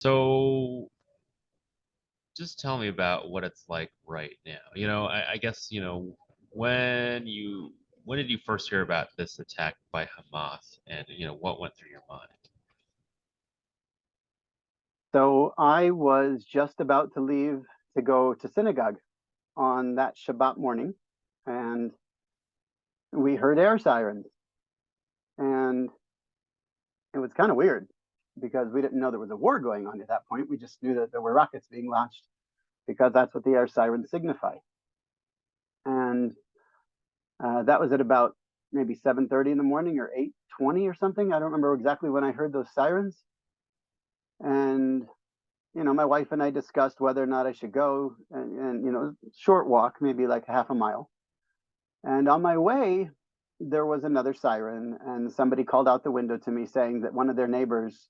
So just tell me about what it's like right now. I guess, when did you first hear about this attack by Hamas and, what went through your mind? So I was just about to leave to go to synagogue on that Shabbat morning, and we heard air sirens. And it was kind of weird because we didn't know there was a war going on at that point. We just knew that there were rockets being launched because that's what the air sirens signify. And that was at about maybe 7:30 in the morning or 8:20 or something. I don't remember exactly when I heard those sirens. And my wife and I discussed whether or not I should go, and short walk, maybe like half a mile. And on my way, there was another siren, and somebody called out the window to me saying that one of their neighbors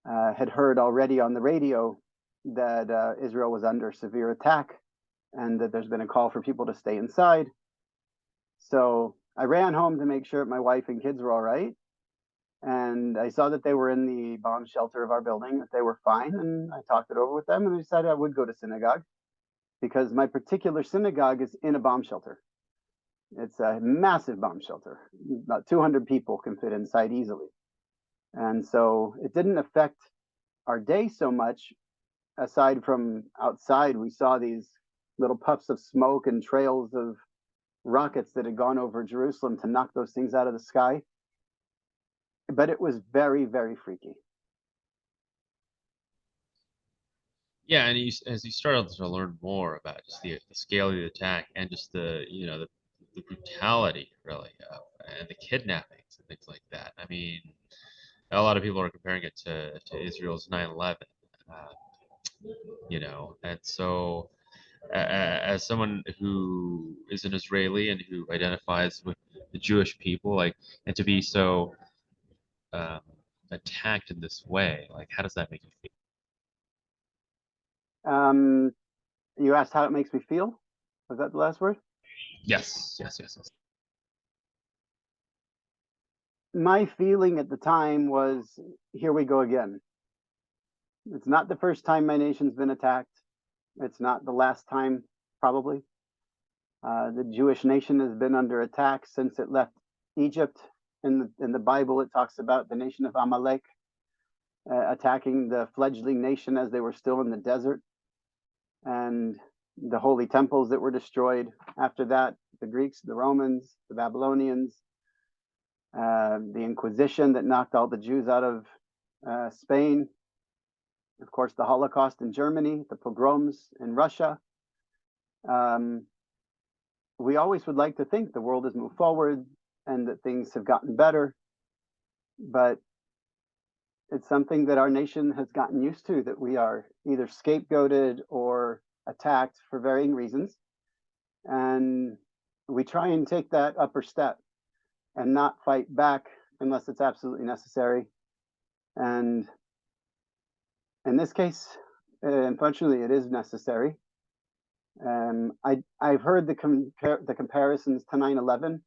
had heard already on the radio that Israel was under severe attack and that there's been a call for people to stay inside. So I ran home to make sure my wife and kids were all right. And I saw that they were in the bomb shelter of our building, that they were fine. And I talked it over with them and I decided I would go to synagogue because my particular synagogue is in a bomb shelter. It's a massive bomb shelter. About 200 people can fit inside easily. And so it didn't affect our day so much. Aside from outside, we saw these little puffs of smoke and trails of rockets that had gone over Jerusalem to knock those things out of the sky. But it was very, very freaky. Yeah, and as you started to learn more about just the scale of the attack and just the brutality really and the kidnappings and things like that. I mean, a lot of people are comparing it to Israel's 9/11. Uh, and so as someone who is an Israeli and who identifies with the Jewish people, like, and to be so um, attacked in this way, like, how does that make you feel? Um, you asked how it makes me feel. Was that the last word? Yes, yes, yes, yes. My feeling at the time was, here we go again. It's not the first time my nation's been attacked. It's not the last time, probably. The Jewish nation has been under attack since it left Egypt. In the Bible, it talks about the nation of Amalek attacking the fledgling nation as they were still in the desert, and the holy temples that were destroyed. After that, the Greeks, the Romans, the Babylonians, the Inquisition that knocked all the Jews out of Spain, of course, the Holocaust in Germany, the pogroms in Russia. Um, we always would like to think the world has moved forward and that things have gotten better, but it's something that our nation has gotten used to, that we are either scapegoated or attacked for varying reasons. And we try and take that upper step and not fight back unless it's absolutely necessary. And in this case, unfortunately, it is necessary. I've heard the comparisons to 9/11.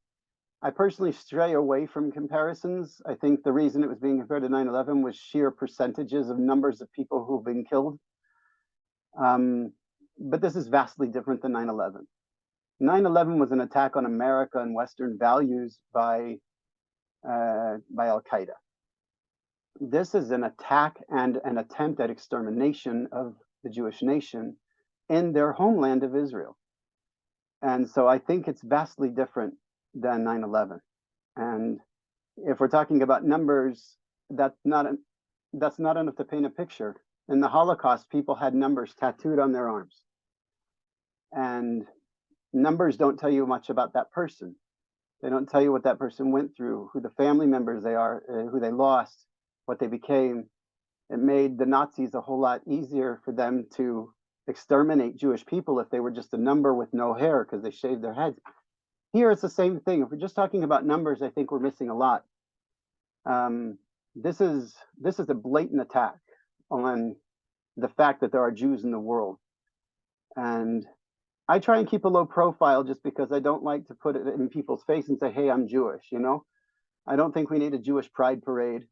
I personally stray away from comparisons. I think the reason it was being compared to 9/11 was sheer percentages of numbers of people who've been killed. But this is vastly different than 9/11. 9/11 was an attack on America and Western values by Al Qaeda. This is an attack and an attempt at extermination of the Jewish nation in their homeland of Israel. And so I think it's vastly different than 9/11. And if we're talking about numbers, that's not that's not enough to paint a picture. In the Holocaust, people had numbers tattooed on their arms, and numbers don't tell you much about that person. They don't tell you what that person went through, who the family members they are, who they lost, what they became. It made the Nazis a whole lot easier for them to exterminate Jewish people if they were just a number with no hair because they shaved their heads. Here it's the same thing. If we're just talking about numbers, I think we're missing a lot. This is a blatant attack on the fact that there are Jews in the world, and I try and keep a low profile just because I don't like to put it in people's face and say, "Hey, I'm Jewish." I don't think we need a Jewish pride parade.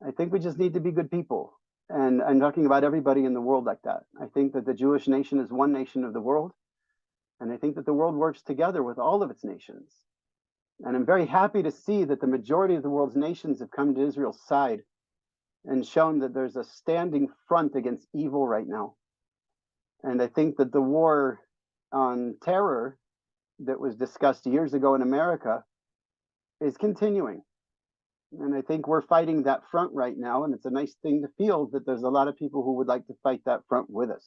I think we just need to be good people, And I'm talking about everybody in the world like that. I think that the Jewish nation is one nation of the world. And I think that the world works together with all of its nations. And I'm very happy to see that the majority of the world's nations have come to Israel's side and shown that there's a standing front against evil right now. And I think that the war on terror that was discussed years ago in America is continuing. And I think we're fighting that front right now. And it's a nice thing to feel that there's a lot of people who would like to fight that front with us.